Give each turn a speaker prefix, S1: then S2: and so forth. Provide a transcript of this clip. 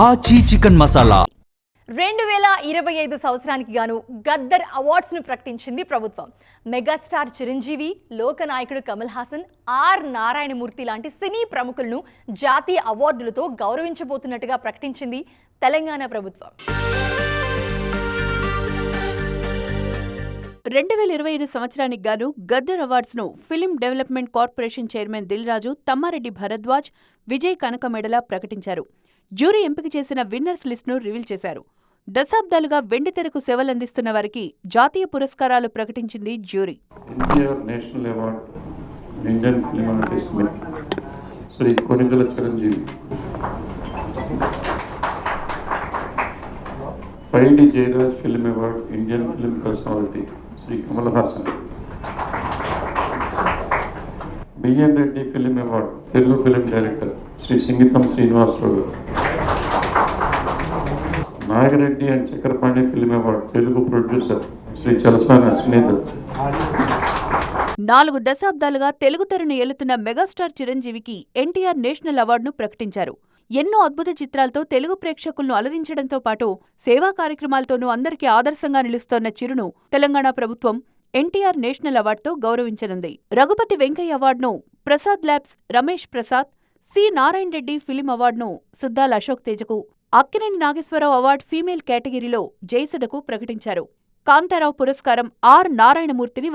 S1: ఆచి చికెన్ మసాలా
S2: 2025 సంవత్సరానికి గాను గద్దర్ అవార్డ్స్ ను ప్రకటించింది ప్రభుత్వం. మెగాస్టార్ చిరంజీవి, లోకనాయకుడు కమల్ హాసన్, ఆర్ నారాయణమూర్తి లాంటి సినీ ప్రముఖులను జాతీయ అవార్డులతో గౌరవించబోతున్నట్టుగా ప్రకటించింది తెలంగాణ ప్రభుత్వం.
S3: 2025 సంవత్సరానికి గాను గద్దర్ అవార్డ్స్ ను film development corporation chairman Dil Raju, Tammareddy Bharadwaj, Vijay Kanakamedala ప్రకటించారు. జ్యూరీ ఎంపిక చేసిన విన్నర్స్ లిస్టును రివీల్ చేశారు. దశాబ్దాలుగా వెండితెరకు సేవలందిస్తున్న వారికి జాతీయ పురస్కారాలు ప్రకటించింది jury.
S4: NTR national award Indian film artist Shri Konidela Chiranjeevi, Paidi Jayaraj film award Indian film personality Shri Kamal Haasan, BN Reddy film award Telugu film director Shri Singeetam Srinivasa Rao గారు, Nagireddy and Chakrapani film award Telugu producer Shri Chalasani Ashwini Dutt.
S3: 4 దశాబ్దాలుగా తెలుగు తెరను ఏలుతున్న మెగాస్టార్ చిరంజీవికి ఎన్టీఆర్ నేషనల్ అవార్డును ప్రకటించారు. ఎన్నో అద్భుత చిత్రాలతో తెలుగు ప్రేక్షకులను అలరించడంతో పాటు సేవా కార్యక్రమాలతోనూ అందరికీ ఆదర్శంగా నిలుస్తోన్న చిరును తెలంగాణ ప్రభుత్వం ఎన్టీఆర్ నేషనల్ అవార్డుతో గౌరవించనుంది. రఘుపతి వెంకయ్య అవార్డును Prasad labs Ramesh Prasad, C Narayana Reddy film అవార్డును సుద్దాల అశోక్ తేజకు, అక్కినేని నాగేశ్వరరావు అవార్డు ఫీమేల్ కేటగిరీలో జయసుధకు ప్రకటించారు. కాంతారావు పురస్కారం ఆర్ నారాయణమూర్తిని